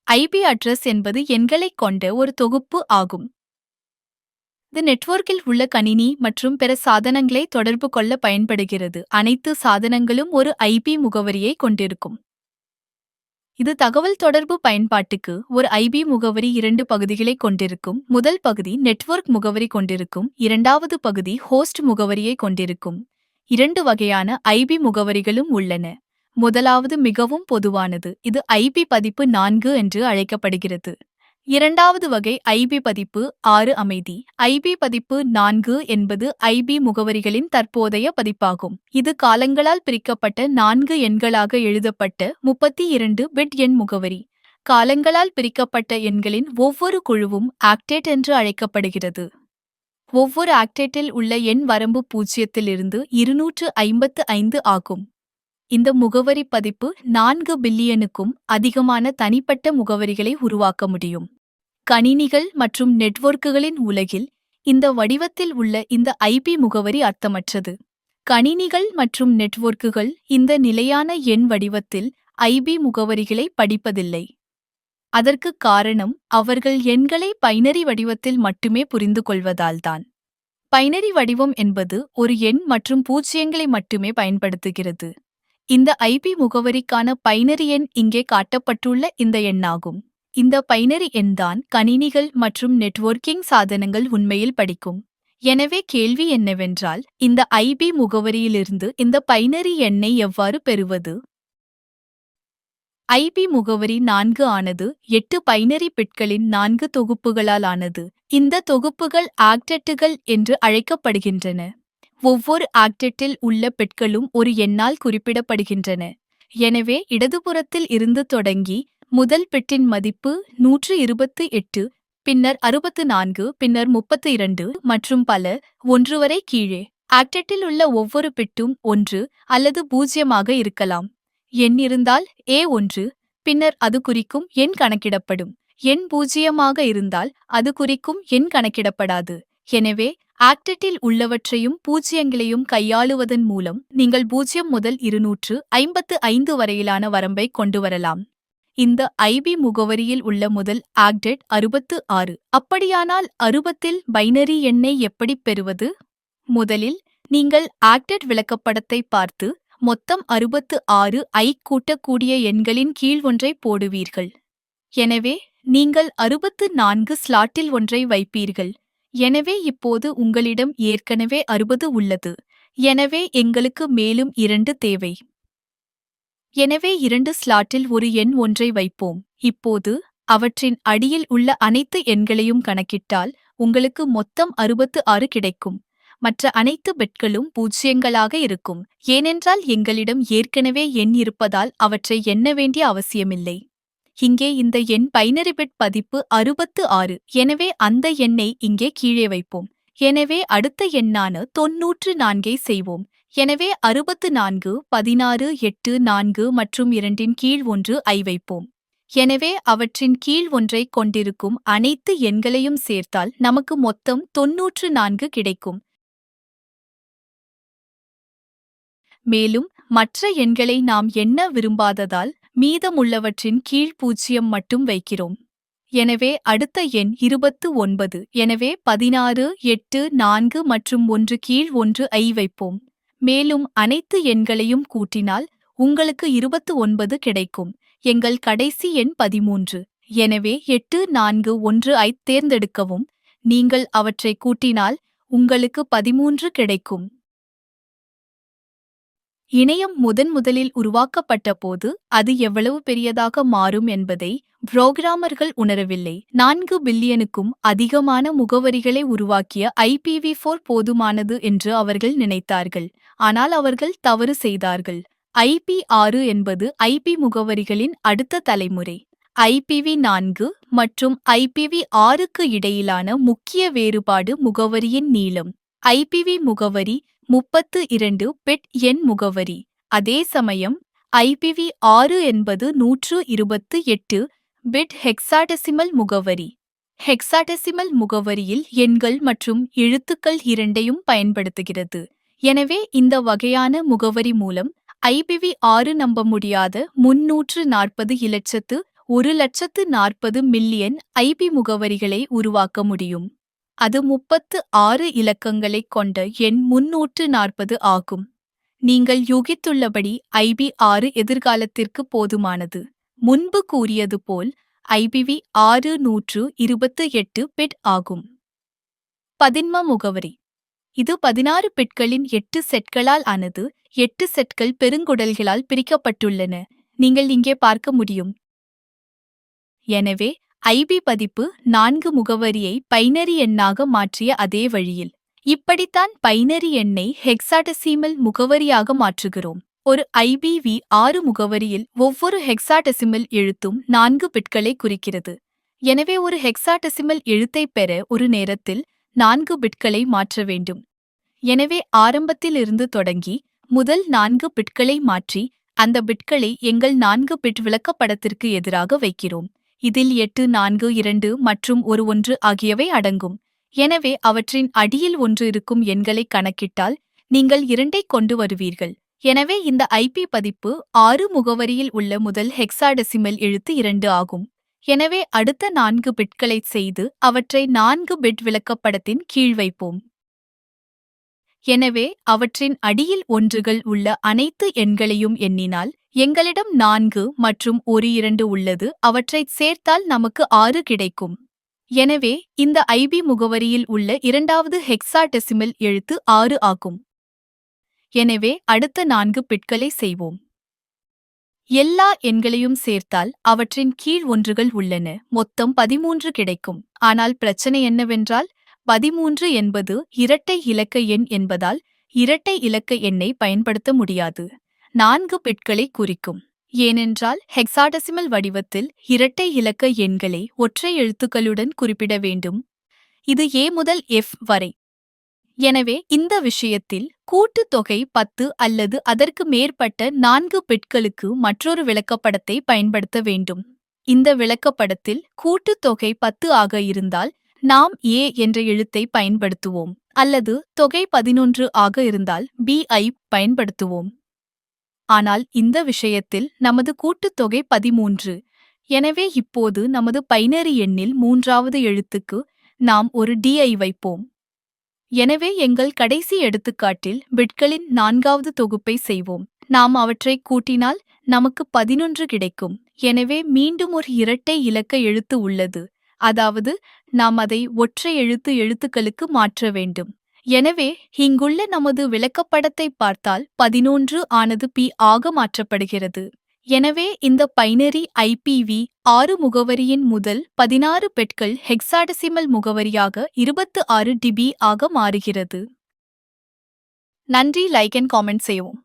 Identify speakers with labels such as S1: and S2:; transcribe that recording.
S1: IP address என்பது எண்களைக் கொண்ட ஒரு தொகுப்பு ஆகும். இது நெட்வொர்க்கில் உள்ள கணினி மற்றும் பிற சாதனங்களை தொடர்பு கொள்ள பயன்படுகிறது. அனைத்து சாதனங்களும் ஒரு ஐபி முகவரியை கொண்டிருக்கும். இது தகவல் தொடர்பு பயன்பாட்டுக்கு ஒரு ஐபி முகவரி இரண்டு பகுதிகளை கொண்டிருக்கும். முதல் பகுதி நெட்வொர்க் முகவரி கொண்டிருக்கும். இரண்டாவது பகுதி ஹோஸ்ட் முகவரியை கொண்டிருக்கும். இரண்டு வகையான ஐபி முகவரிகளும் உள்ளன. முதலாவது மிகவும் பொதுவானது, இது ஐபி பதிப்பு 4 என்று அழைக்கப்படுகிறது. இரண்டாவது வகை ஐபி பதிப்பு 6 அமைதி. ஐபி பதிப்பு 4 என்பது ஐபி முகவரிகளின் தற்போதைய பதிப்பாகும். இது காலங்களால் பிரிக்கப்பட்ட 4 எண்களாக எழுதப்பட்ட 32 பிட் எண் முகவரி. காலங்களால் பிரிக்கப்பட்ட எண்களின் ஒவ்வொரு குழுவும் ஆக்டேட் என்று அழைக்கப்படுகிறது. ஒவ்வொரு ஆக்டேட்டில் உள்ள எண் வரம்பு 0 இருந்து 255 ஆகும். இந்த முகவரி பதிப்பு 4 பில்லியனுக்கும் அதிகமான தனிப்பட்ட முகவரிகளை உருவாக்க முடியும். கணினிகள் மற்றும் நெட்வொர்க்குகளின் உலகில் இந்த வடிவத்தில் உள்ள இந்த ஐபி முகவரி அர்த்தமற்றது. கணினிகள் மற்றும் நெட்வொர்க்குகள் இந்த நிலையான எண் வடிவத்தில் ஐபி முகவரிகளை படிப்பதில்லை. அதற்கு காரணம் அவர்கள் எண்களை பைனரி வடிவத்தில் மட்டுமே புரிந்து கொள்வதால்தான். பைனரி வடிவம் என்பது ஒரு எண் மற்றும் பூஜ்ஜியங்களை மட்டுமே பயன்படுத்துகிறது. இந்த ஐபி முகவரிக்கான பைனரி எண் இங்கே காட்டப்பட்டுள்ள இந்த எண்ணாகும். இந்த பைனரி எண்தான் கணினிகள் மற்றும் நெட்வொர்க்கிங் சாதனங்கள் உண்மையில் படிக்கும். எனவே கேள்வி என்னவென்றால், இந்த ஐபி முகவரியிலிருந்து இந்த பைனரி எண்ணை எவ்வாறு பெறுவது? ஐபி முகவரி 4 ஆனது 8 பைனரி பிட்களின் 4 தொகுப்புகளால் ஆனது. இந்த தொகுப்புகள் ஆக்டெட்டுகள் என்று அழைக்கப்படுகின்றன. ஒவ்வொரு ஆக்டெட்டில் உள்ள பிட்களும் ஒரு எண்ணால் குறிப்பிடப்படுகின்றன. எனவே இடதுபுறத்தில் இருந்து தொடங்கி முதல் பிட்டின் மதிப்பு 128, பின்னர் 64, பின்னர் 32 மற்றும் பல 1 வரை கீழே. ஆக்டெட்டில் உள்ள ஒவ்வொரு பிட்டும் 1 அல்லது 0 இருக்கலாம். எண் இருந்தால் A1, பின்னர் அது குறிக்கும் எண் கணக்கிடப்படும். எண் 0 இருந்தால் அது குறிக்கும் எண் கணக்கிடப்படாது. எனவே ஆக்டெட்டில் உள்ளவற்றையும் பூஜ்ஜியங்களையும் கையாளுவதன் மூலம் நீங்கள் 0 முதல் 255 வரையிலான வரம்பை கொண்டு வரலாம். இந்த ஐபி முகவரியில் உள்ள முதல் ஆக்டெட் 66. அப்படியானால் 60இல் பைனரி எண்ணை எப்படி பெறுவது? முதலில் நீங்கள் ஆக்டெட் விளக்கப்படத்தை பார்த்து மொத்தம் 66 ஐ கூட்டக்கூடிய எண்களின் கீழ் ஒன்றை போடுவீர்கள். எனவே நீங்கள் 64 ஸ்லாட்டில் ஒன்றை வைப்பீர்கள். எனவே இப்போது உங்களிடம் ஏற்கனவே 60 உள்ளது. எனவே எங்களுக்கு மேலும் 2 தேவை. எனவே 2 ஸ்லாட்டில் ஒரு எண் ஒன்றை வைப்போம். இப்போது அவற்றின் அடியில் உள்ள அனைத்து எண்களையும் கணக்கிட்டால் உங்களுக்கு மொத்தம் 66 கிடைக்கும். மற்ற அனைத்து பிட்களும் பூஜ்ஜியங்களாக இருக்கும். ஏனென்றால் எங்களிடம் ஏற்கனவே எண் இருப்பதால் அவற்றை எண்ண வேண்டிய அவசியமில்லை. இங்கே இந்த எண் பைனரி பிட் பதிப்பு 66. எனவே அந்த எண்ணை இங்கே கீழே வைப்போம். எனவே அடுத்த எண்ணான 94 செய்வோம். எனவே 64, 16, 8, 4 மற்றும் 2 கீழ் 1 ஐ வைப்போம். எனவே அவற்றின் கீழ் ஒன்றை கொண்டிருக்கும் அனைத்து எண்களையும் சேர்த்தால் நமக்கு மொத்தம் 94 கிடைக்கும். மேலும் மற்ற எண்களை நாம் எண்ண விரும்பாததால் மீதமுள்ளவற்றின் கீழ் 0 மட்டும் வைக்கிறோம். எனவே அடுத்த எண் 29. எனவே 16, 8, 4 மற்றும் 1 கீழ் 1 ஐ வைப்போம். மேலும் அனைத்து எண்களையும் கூட்டினால் உங்களுக்கு 29 கிடைக்கும். எங்கள் கடைசி எண் 13. எனவே 8, 4, 1 ஐத் தேர்ந்தெடுக்கவும். நீங்கள் அவற்றை கூட்டினால் உங்களுக்கு 13 கிடைக்கும். இணையம் முதலில் உருவாக்கப்பட்ட போது அது எவ்வளவு பெரியதாக மாறும் என்பதை புரோகிராமர்கள் உணரவில்லை. 4 பில்லியனுக்கும் அதிகமான முகவரிகளை உருவாக்கிய IPv4 போதுமானது என்று அவர்கள் நினைத்தார்கள். ஆனால் அவர்கள் தவறு செய்தார்கள். IP6 என்பது ஐபி முகவரிகளின் அடுத்த தலைமுறை. IPv4 மற்றும் IPv6க்கு இடையிலான முக்கிய வேறுபாடு முகவரியின் நீளம். IPv முகவரி 32 பிட் எண் முகவரி. அதே சமயம் IPv6 என்பது 128 பிட் ஹெக்சாடெசிமல் முகவரி. ஹெக்சாடெசிமல் முகவரியில் எண்கள் மற்றும் எழுத்துக்கள் இரண்டையும் பயன்படுத்துகிறது. எனவே இந்த வகையான முகவரி மூலம் IPv6 நம்ப முடியாத 340 140 மில்லியன் ஐபி முகவரிகளை உருவாக்க முடியும். அது 36 இலக்கங்களைக் கொண்ட எண் 340 ஆகும். நீங்கள் யூகித்துள்ளபடி IB6 எதிர்காலத்திற்கு போதுமானது. முன்பு கூறியது போல் IPv 628 பிட் ஆகும். பதின்ம முகவரி இது 16 பிட்களின் 8 செட்களால் ஆனது. 8 செட்கள் பெருங்குடல்களால் பிரிக்கப்பட்டுள்ளன. நீங்கள் இங்கே பார்க்க முடியும். எனவே IB பதிப்பு 4 முகவரியை பைனரி எண்ணாக மாற்றிய அதே வழியில் இப்படித்தான் பைனரி எண்ணை ஹெக்சாடெசிமல் முகவரியாக மாற்றுகிறோம். ஒரு IPv6 முகவரியில் ஒவ்வொரு ஹெக்சாடெசிமல் எழுத்தும் 4 பிட்களை குறிக்கிறது. எனவே ஒரு ஹெக்சாடெசிமல் எழுத்தைப் பெற ஒரு நேரத்தில் 4 பிட்களை மாற்ற வேண்டும். எனவே ஆரம்பத்திலிருந்து தொடங்கி முதல் 4 பிட்களை மாற்றி அந்த பிட்களை எங்கள் 4 பிட் விளக்கப்படத்திற்கு எதிராக வைக்கிறோம். இதில் 842 மற்றும் ஒரு 1 ஆகியவை அடங்கும். எனவே அவற்றின் அடியில் 1 இருக்கும் எண்களை கணக்கிட்டால் நீங்கள் 2ஐ கொண்டு வருவீர்கள். எனவே இந்த IP பதிப்பு 6 முகவரியில் உள்ள முதல் ஹெக்சாடெசிமல் எழுத்து 2 ஆகும். எனவே அடுத்த 4 பிட்களைச் செய்து அவற்றை 4 பிட் விளக்கப்படத்தின் கீழ் வைப்போம். எனவே அவற்றின் அடியில் 1கள் உள்ள அனைத்து எண்களையும் எண்ணினால் எங்களிடம் 4 மற்றும் ஒரு 2 உள்ளது. அவற்றைச் சேர்த்தால் நமக்கு 6 கிடைக்கும். எனவே இந்த IB முகவரியில் உள்ள இரண்டாவது ஹெக்சாடெசிமல் எழுத்து 6 ஆகும். எனவே அடுத்த 4 பிட்களை செய்வோம். எல்லா எண்களையும் சேர்த்தால் அவற்றின் கீழ் 1கள் உள்ளன. மொத்தம் 13 கிடைக்கும். ஆனால் பிரச்சனை என்னவென்றால் 13 என்பது இரட்டை இலக்க எண் என்பதால் இரட்டை இலக்க எண்ணை பயன்படுத்த முடியாது. 4 பிட்களை குறிக்கும். ஏனென்றால் ஹெக்சாடெசிமல் வடிவத்தில் இரட்டை இலக்க எண்களை ஒற்றை எழுத்துக்களுடன் குறிப்பிட வேண்டும். இது A முதல் F வரை. எனவே இந்த விஷயத்தில் கூட்டுத்தொகை 10 அல்லது அதற்கு மேற்பட்ட 4 பிட்களுக்கு மற்றொரு விளக்கப்படத்தை பயன்படுத்த வேண்டும். இந்த விளக்கப்படத்தில் கூட்டுத்தொகை 10 ஆக இருந்தால் நாம் A என்ற எழுத்தை பயன்படுத்துவோம். அல்லது தொகை 11 ஆக இருந்தால் B ஐ பயன்படுத்துவோம். ஆனால் இந்த விஷயத்தில் நமது கூட்டுத்தொகை 13. எனவே இப்போது நமது பைனரி எண்ணில் 3வது எழுத்துக்கு நாம் ஒரு D ஐ வைப்போம். எனவே எங்கள் கடைசி எடுத்துக்காட்டில் பிட்களின் 4வது தொகுப்பை செய்வோம். நாம் அவற்றை கூட்டினால் நமக்கு 11 கிடைக்கும். எனவே மீண்டும் ஒரு இரட்டை இலக்க எழுத்து உள்ளது. அதாவது நாம் அதை ஒற்றை எழுத்துக்களுக்கு மாற்ற வேண்டும். எனவே இங்குள்ள நமது விளக்கப்படத்தை பார்த்தால் 11 ஆனது P ஆக மாற்றப்படுகிறது. எனவே இந்த பைனரி IPv6 முகவரியின் முதல் 16 பிட்கள் ஹெக்சாடெசிமல் முகவரியாக 26 DB ஆக மாறுகிறது. நன்றி. லைக் அண்ட் காமெண்ட் செய்யவும்.